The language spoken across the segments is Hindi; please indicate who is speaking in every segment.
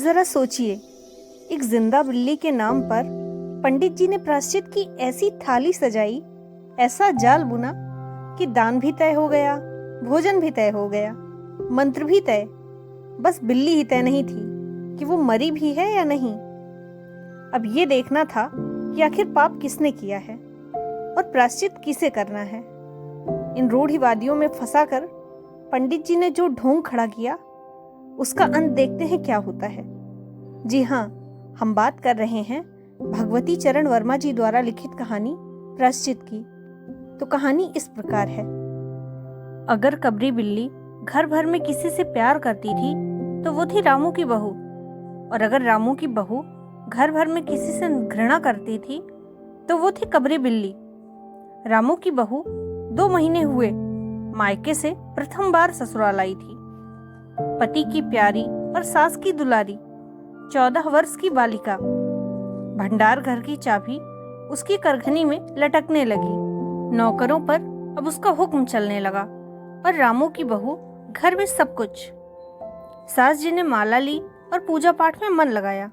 Speaker 1: जरा सोचिए, एक जिंदा बिल्ली के नाम पर पंडित जी ने प्रायश्चित की ऐसी थाली सजाई, ऐसा जाल बुना कि दान भी तय हो गया, भोजन भी तय हो गया, मंत्र भी तय। बस बिल्ली ही तय नहीं थी कि वो मरी भी है या नहीं। अब ये देखना था कि आखिर पाप किसने किया है और प्रायश्चित किसे करना है। इन रूढ़िवादियों में फंसाकर पंडित जी ने जो ढोंग खड़ा किया, उसका अंत देखते हैं क्या होता है। जी हाँ, हम बात कर रहे हैं भगवती चरण वर्मा जी द्वारा लिखित कहानी प्रायश्चित की। तो कहानी इस प्रकार है। अगर कबरी बिल्ली घर भर में किसी से प्यार करती थी तो वो थी रामू की बहू, और अगर रामू की बहू घर भर में किसी से घृणा करती थी तो वो थी कबरी बिल्ली। रामू की बहू 2 महीने हुए मायके से प्रथम बार ससुराल आई थी। पति की प्यारी और सास की दुलारी 14 वर्ष की बालिका। भंडार घर की चाबी उसकी करघनी में लटकने लगी। नौकरों पर अब उसका हुक्म चलने लगा और रामू की बहू घर में सब कुछ। सास जी ने माला ली और पूजा पाठ में मन लगाया,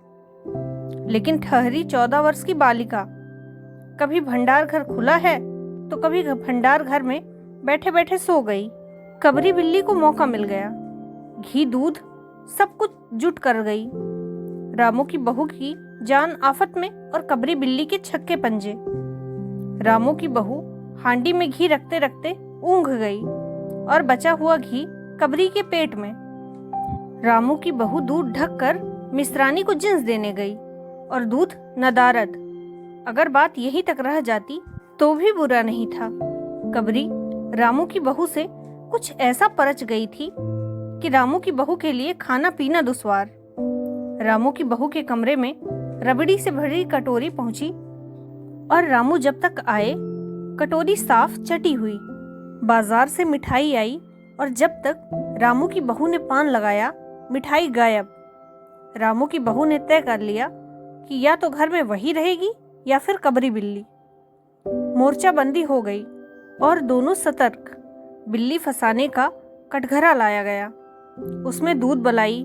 Speaker 1: लेकिन ठहरी 14 वर्ष की बालिका कभी भंडार घर खुला है तो कभी भंडार घर में बैठे बैठे सो गई। कबरी बिल्ली को मौका मिल गया। घी दूध सब कुछ जुट कर गई। रामू की बहू की जान आफत में और कबरी बिल्ली के छक्के पंजे। रामू की बहू हांडी में घी रखते रखते ऊंघ गई और बचा हुआ घी कबरी के पेट में। रामू की बहू दूध ढक कर मिश्रानी को जिन्स देने गई और दूध नदारद। अगर बात यहीं तक रह जाती तो भी बुरा नहीं था। कबरी रामू की बहू से कुछ ऐसा परच गई थी कि रामू की बहू के लिए खाना पीना दुश्वार। रामू की बहू के कमरे में रबड़ी से भरी कटोरी पहुंची और रामू जब तक आए कटोरी साफ चटी हुई। बाजार से मिठाई आई और जब तक रामू की बहू ने पान लगाया मिठाई गायब। रामू की बहू ने तय कर लिया कि या तो घर में वही रहेगी या फिर कबरी बिल्ली। मोर्चाबंदी हो गई और दोनों सतर्क। बिल्ली फंसाने का कटघरा लाया गया। उसमें दूध बलाई,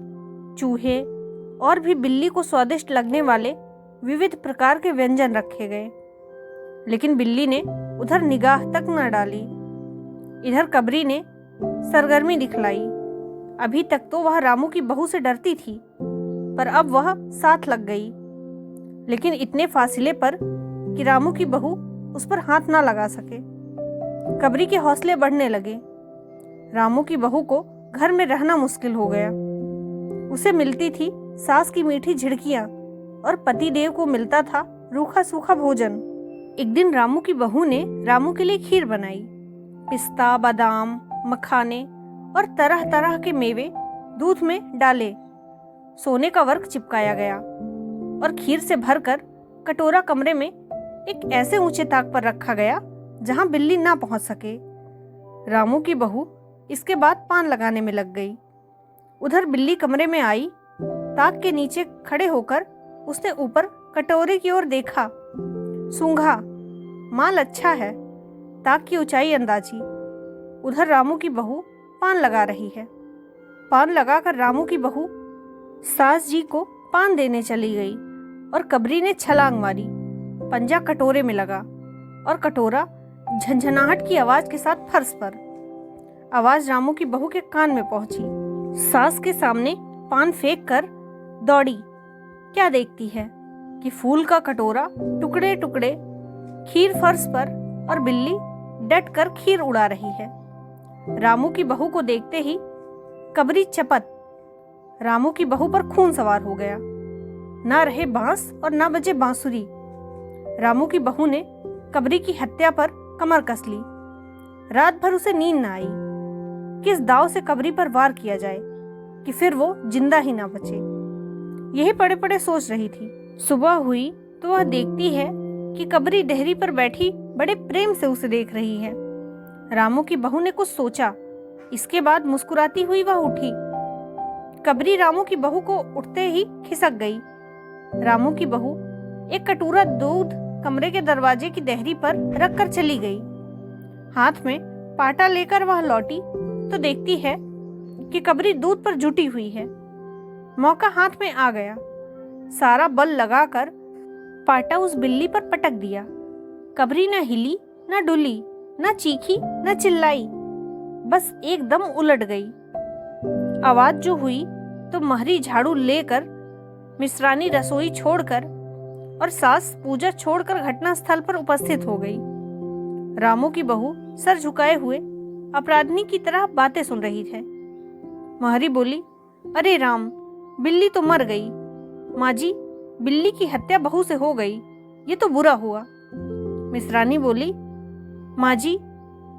Speaker 1: चूहे और भी बिल्ली को स्वादिष्ट लगने वाले विविध प्रकार के व्यंजन रखे गए, लेकिन बिल्ली ने उधर निगाह तक न डाली। इधर कबरी ने सरगर्मी दिखलाई। अभी तक तो वह रामू की बहू से डरती थी, पर अब वह साथ लग गई, लेकिन इतने फासिले पर कि रामू की बहू उस पर हाथ ना लगा सके। कबरी के हौसले बढ़ने लगे। रामू की बहू को घर में रहना मुश्किल हो गया। उसे मिलती थी सास की मीठी झिड़कियां और पति देव को मिलता था रूखा सूखा भोजन। एक दिन रामू की बहू ने रामू के लिए खीर बनाई। पिस्ता, बादाम, मखाने और तरह तरह के मेवे दूध में डाले। सोने का वर्क चिपकाया गया और खीर से भरकर कटोरा कमरे में एक ऐसे ऊंचे ताक पर रखा गया जहां बिल्ली ना पहुंच सके। रामू की बहू इसके बाद पान लगाने में लग गई। उधर बिल्ली कमरे में आई। ताक के नीचे खड़े होकर उसने ऊपर कटोरे की ओर देखा। सूंघा, माल अच्छा है। ताक की ऊंचाई अंदाजी। उधर रामू की बहू पान लगा रही है। पान लगाकर रामू की बहू सास जी को पान देने चली गई और कबरी ने छलांग मारी। पंजा कटोरे में लगा और कटोरा झंझनाहट की आवाज के साथ फर्श पर। आवाज रामू की बहू के कान में पहुंची। सास के सामने पान फेंक कर दौड़ी। क्या देखती है कि फूल का कटोरा टुकड़े टुकड़े, खीर फर्श पर और बिल्ली डट कर खीर उड़ा रही है। रामू की बहू को देखते ही कबरी चपत। रामू की बहू पर खून सवार हो गया। ना रहे बांस और ना बजे बांसुरी। रामू की बहू ने कबरी की हत्या पर कमर कस ली। रात भर उसे नींद न आई। किस दाव से कबरी पर वार किया जाए कि फिर वो जिंदा ही ना बचे, यही पड़े पड़े सोच रही थी। सुबह हुई तो वह देखती है कि कबरी डेहरी पर बैठी बड़े प्रेम से उसे देख रही है। रामू की बहू ने कुछ सोचा। इसके बाद मुस्कुराती हुई वह उठी। कबरी रामू की बहू को उठते ही खिसक गई। रामू की बहू एक कटोरा दूध कमरे के दरवाजे की देहरी पर रखकर चली गई। हाथ में पाटा लेकर वह लौटी तो देखती है कि कबरी दूध पर जुटी हुई है। मौका हाथ में आ गया। सारा बल लगाकर पाटा उस बिल्ली पर पटक दिया। कबरी न हिली, न डुली, न चीखी, न चिल्लाई, बस एकदम उलट गई। आवाज जो हुई तो महरी झाड़ू लेकर, मिश्रानी रसोई छोड़कर और सास पूजा छोड़कर घटनास्थल पर उपस्थित हो गई। रामू की बहू सर झुकाए हुए अपराधी की तरह बातें सुन रही थे। महरी बोली, अरे राम, बिल्ली तो मर गई। माँ जी, बिल्ली की हत्या बहू से हो गई, ये तो बुरा हुआ। मिश्रानी बोली, माँ जी,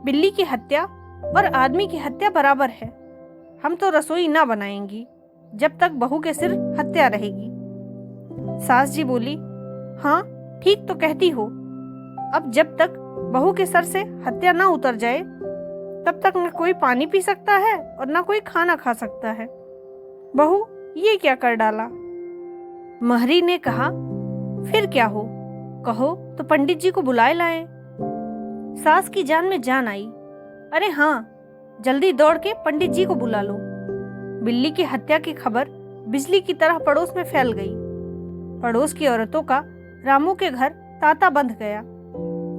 Speaker 1: बिल्ली की हत्या और आदमी की हत्या बराबर है। हम तो रसोई ना बनाएंगी जब तक बहू के सिर हत्या रहेगी। सास जी बोली, हाँ ठीक तो कहती हो। अब जब तक बहू के सर से हत्या ना उतर जाए तब तक न कोई पानी पी सकता है और न कोई खाना खा सकता है। बहू, ये क्या कर डाला? महरी ने कहा, फिर क्या हो, कहो तो पंडित जी को बुलाए लाएं। सास की जान में जान आई। अरे हाँ, जल्दी दौड़ के पंडित जी को बुला लो। बिल्ली की हत्या की खबर बिजली की तरह पड़ोस में फैल गई। पड़ोस की औरतों का रामू के घर तांता बंध गया।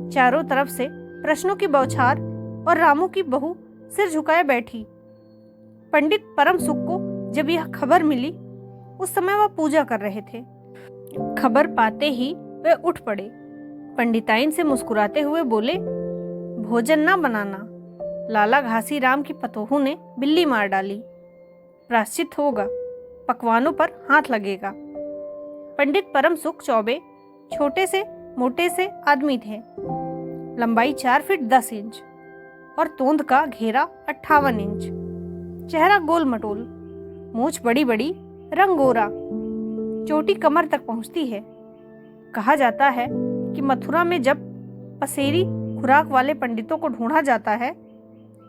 Speaker 1: चारों तरफ से प्रश्नों की बौछार और रामू की बहू सिर झुकाए बैठी। पंडित परम सुख को जब यह खबर मिली, उस समय वह पूजा कर रहे थे। खबर पाते ही वे उठ पड़े। पंडिताइन से मुस्कुराते हुए बोले, भोजन ना बनाना, लाला घासी राम की पतोहू ने बिल्ली मार डाली। प्रायश्चित होगा, पकवानों पर हाथ लगेगा। पंडित परम सुख चौबे छोटे से मोटे से आदमी थे। लंबाई 4 फीट 10 इंच और तोंद का घेरा 58 इंच। चेहरा गोल मटोल, मूछ बड़ी बड़ी, रंग गोरा, चोटी कमर तक पहुंचती है। कहा जाता है कि मथुरा में जब पसेरी खुराक वाले पंडितों को ढूंढा जाता है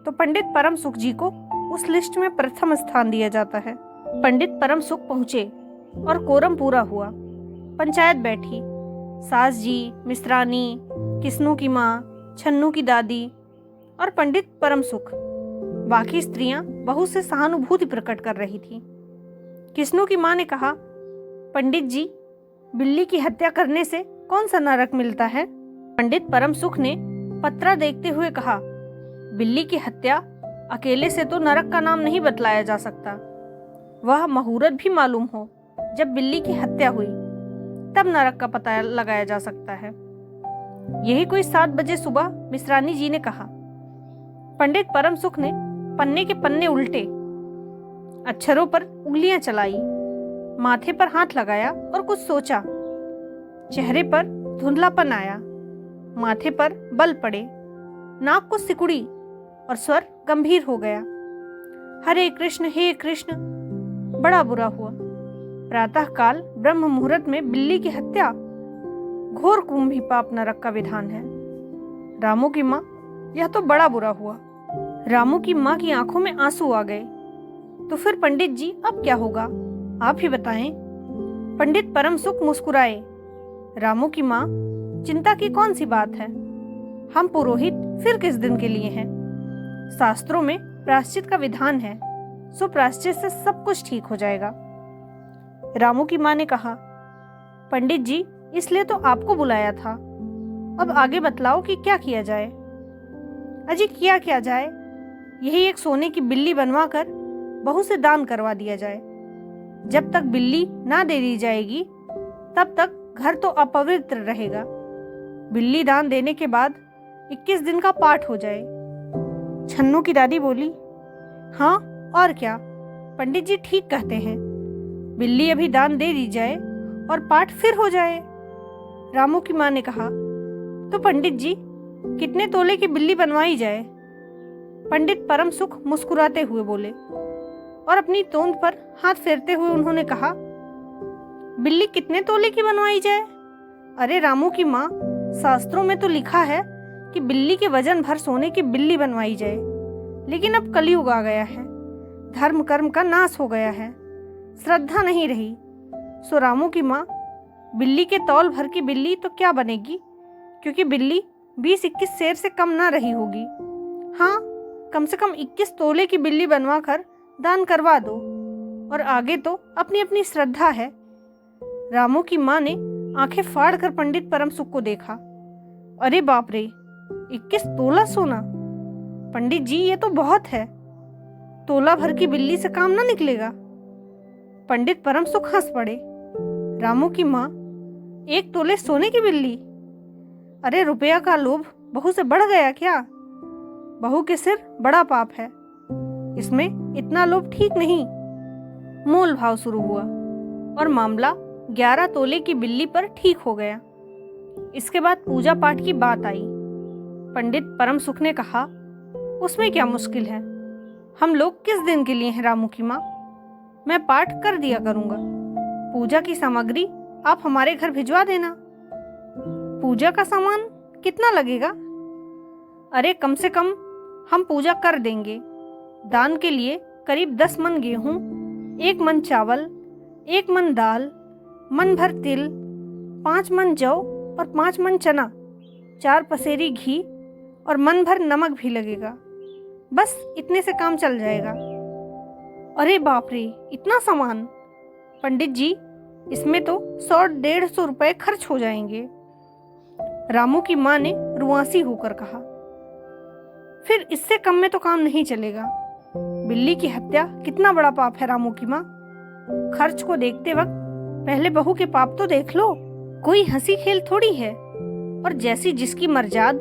Speaker 1: तो पंडित परम सुख जी को उस लिस्ट में प्रथम स्थान दिया जाता है। पंडित परम सुख पहुंचे और कोरम पूरा हुआ। पंचायत बैठी। सास जी, मिश्रानी, किस्नू की माँ, छन्नू की दादी और पंडित परम सुख। बाकी स्त्रियां बहू से सहानुभूति प्रकट कर रही थी। किस्नू की माँ ने कहा, पंडित जी, बिल्ली की हत्या करने से कौन सा नरक मिलता है? पंडित परम सुख ने पत्रा देखते हुए कहा, बिल्ली की हत्या अकेले से तो नरक का नाम नहीं बतलाया जा सकता। वह मुहूर्त भी मालूम हो जब बिल्ली की हत्या हुई, तब नरक का पता लगाया जा सकता है। यही कोई 7 बजे सुबह मिश्रानी जी ने कहा। पंडित परम सुख ने पन्ने के पन्ने उल्टे, अक्षरों पर उंगलियां चलाई, माथे पर हाथ लगाया और कुछ सोचा। चेहरे पर धुंधलापन आया, माथे पर बल पड़े, नाक को सिकुड़ी और स्वर गंभीर हो गया। हरे कृष्ण, हे कृष्ण। बड़ा बुरा हुआ। प्रातः काल ब्रह्म मुहूर्त में बिल्ली की हत्या घोर कुंभी पाप नरक का विधान है। रामू की माँ, यह तो बड़ा बुरा हुआ। रामू की माँ की आंखों में आंसू आ गए। तो फिर पंडित जी, अब क्या होगा, आप ही बताएं। पंडित परम सुख मुस्कुराए। रामू की माँ, चिंता की कौन सी बात है, हम पुरोहित फिर किस दिन के लिए हैं। शास्त्रों में प्रायश्चित का विधान है, सो प्रायश्चित से सब कुछ ठीक हो जाएगा। रामू की माँ ने कहा, पंडित जी, इसलिए तो आपको बुलाया था। अब आगे बतलाओ कि क्या किया जाए। अजी, क्या जाए, यही एक सोने की बिल्ली बनवा कर बहू से दान करवा दिया जाए। जब तक बिल्ली ना दे दी जाएगी तब तक घर तो अपवित्र रहेगा। बिल्ली दान देने के बाद 21 दिन का पाठ हो जाए। छन्नू की दादी बोली, हाँ और क्या, पंडित जी ठीक कहते हैं। बिल्ली अभी दान दे दी जाए और पाठ फिर हो जाए। रामू की माँ ने कहा, तो पंडित जी, कितने तोले की बिल्ली बनवाई जाए? पंडित परम सुख मुस्कुराते हुए बोले और अपनी तोंद पर हाथ फेरते हुए उन्होंने कहा, बिल्ली कितने तोले की बनवाई जाए? अरे रामू की माँ, शास्त्रों में तो लिखा है कि बिल्ली के वजन भर सोने की बिल्ली बनवाई जाए, लेकिन अब कलयुग आ गया है, धर्म कर्म का नाश हो गया है, श्रद्धा नहीं रही। सो रामू की माँ, बिल्ली के तौल भर की बिल्ली तो क्या बनेगी, क्योंकि बिल्ली 20-21 सेर से कम ना रही होगी। हाँ, कम से कम 21 तोले की बिल्ली बनवा कर दान करवा दो और आगे तो अपनी अपनी श्रद्धा है। रामू की माँ ने आंखें फाड़ कर पंडित परम सुख को देखा। अरे बाप रे, 21 तोला सोना! पंडित जी, ये तो बहुत है। तोला भर की बिल्ली से काम ना निकलेगा। पंडित परम सुख हंस पड़े। रामू की माँ, 1 तोले सोने की बिल्ली? अरे रुपया का लोभ बहू से बढ़ गया क्या? बहू के सिर बड़ा पाप है, इसमें इतना लोभ ठीक नहीं। मोल भाव शुरू हुआ और मामला 11 तोले की बिल्ली पर ठीक हो गया। इसके बाद पूजा पाठ की बात आई। पंडित परम सुख ने कहा, उसमें क्या मुश्किल है, हम लोग किस दिन के लिए हैं रामू की माँ? मैं पाठ कर दिया करूंगा। पूजा की सामग्री आप हमारे घर भिजवा देना। पूजा का सामान कितना लगेगा? अरे कम से कम हम पूजा कर देंगे। दान के लिए करीब 10 मन गेहूं, 1 मन चावल, 1 मन दाल, मन भर तिल, 5 मन जौ और 5 मन चना, 4 पसेरी घी और मन भर नमक भी लगेगा। बस इतने से काम चल जाएगा। अरे बाप रे, इतना सामान! पंडित जी, इसमें तो 100-150 रुपए खर्च हो जाएंगे। रामू की माँ ने रुआंसी होकर कहा। फिर इससे कम में तो काम नहीं चलेगा। बिल्ली की हत्या कितना बड़ा पाप है रामू की माँ। खर्च को देखते वक्त पहले बहू के पाप तो देख लो। कोई हंसी खेल थोड़ी है। और जैसी जिसकी मर्जाद,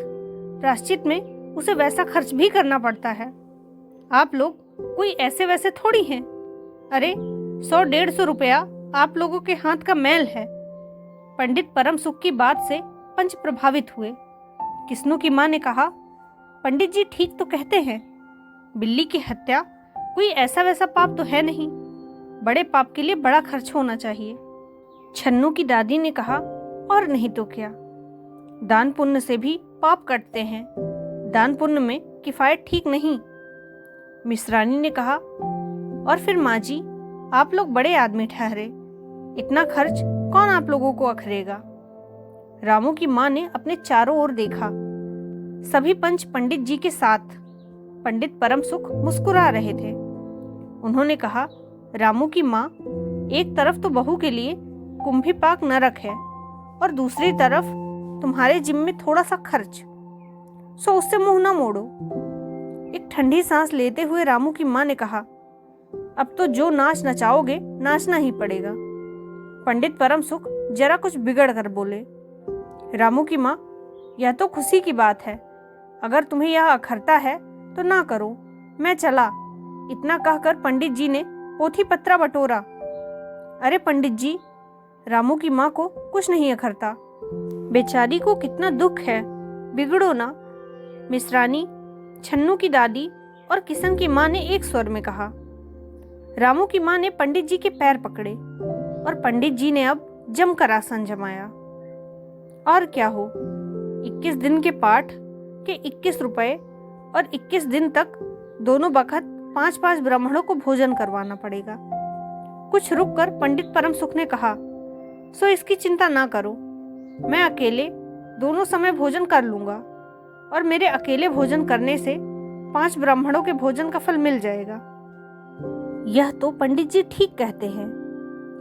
Speaker 1: प्रायश्चित में उसे वैसा खर्च भी करना पड़ता है। आप लोग कोई ऐसे वैसे थोड़ी हैं। अरे 100-150 रुपया आप लोगों के हाथ का मैल है। पंडित परम सुख की बात से पंच प्रभावित हुए। किस्नू की माँ ने कहा, पंडित जी ठीक तो कहते हैं। बिल्ली की हत्या कोई ऐसा वैसा पाप तो है नहीं। बड़े पाप के लिए बड़ा खर्च होना चाहिए। छन्नू की दादी ने कहा, और नहीं तो क्या, दान पुण्य से भी पाप कटते हैं। दान पुण्य में किफायत ठीक नहीं। मिश्रानी ने कहा, और फिर माँ जी, आप लोग बड़े आदमी ठहरे, इतना खर्च कौन आप लोगों को अखरेगा? रामू की माँ ने अपने चारों ओर देखा। सभी पंच पंडित जी के साथ। पंडित परम सुख मुस्कुरा रहे थे। उन्होंने कहा, रामू की माँ, एक तरफ तो बहू के लिए कुंभी पाक नरक है और दूसरी तरफ तुम्हारे जिम में थोड़ा सा खर्च, सो उससे मुंह ना मोड़ो। एक ठंडी सांस लेते हुए रामू की माँ ने कहा, अब तो जो नाच नचाओगे नाचना ही पड़ेगा। पंडित परम सुख जरा कुछ बिगड़ कर बोले, रामू की माँ, यह तो खुशी की बात है। अगर तुम्हें यह अखरता है तो ना करो, मैं चला। इतना कहकर पंडित जी ने पोथी पत्रा बटोरा। अरे पंडित जी, रामू की माँ को कुछ नहीं अखरता, बेचारी को कितना दुख है, बिगड़ो ना। मिश्रानी, छन्नू की दादी और किशन की माँ ने एक स्वर में कहा। रामू की माँ ने पंडित जी के पैर पकड़े और पंडित जी ने अब जमकर आसन जमाया। और क्या हो, 21 दिन के पाठ के 21 रुपए और 21 दिन तक दोनों बखत 5-5 ब्राह्मणों को भोजन करवाना पड़ेगा। कुछ रुककर पंडित परम सुख ने कहा, सो इसकी चिंता ना करो, मैं अकेले दोनों समय भोजन कर लूंगा और मेरे अकेले भोजन करने से 5 ब्राह्मणों के भोजन का फल मिल जाएगा। यह तो पंडित जी ठीक कहते हैं।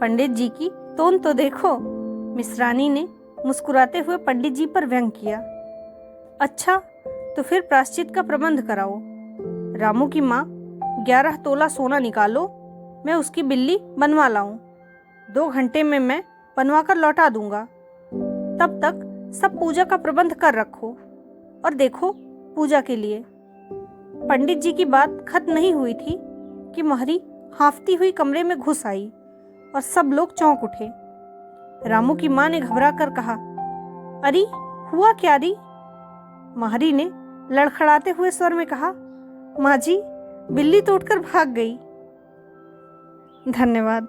Speaker 1: पंडित जी की तोन तो देखो। मिश्रानी ने मुस्कुराते हुए पंडित जी पर व्यंग किया। अच्छा, तो फिर प्रायश्चित का प्रबंध कराओ। रामू की माँ, 11 तोला सोना निकालो, मैं उसकी बिल्ली बनवा लाऊं। 2 घंटे में मैं बनवा कर लौटा दूंगा। तब तक सब पूजा का प्रबंध कर रखो और देखो पूजा के लिए। पंडित जी की बात खत्म नहीं हुई थी कि महरी हांफती हुई कमरे में घुस आई और सब लोग चौंक उठे। रामू की माँ ने घबरा कर कहा, अरे हुआ क्या री? महरी ने लड़खड़ाते हुए स्वर में कहा, माँ जी, बिल्ली तो उठकर भाग गई। धन्यवाद।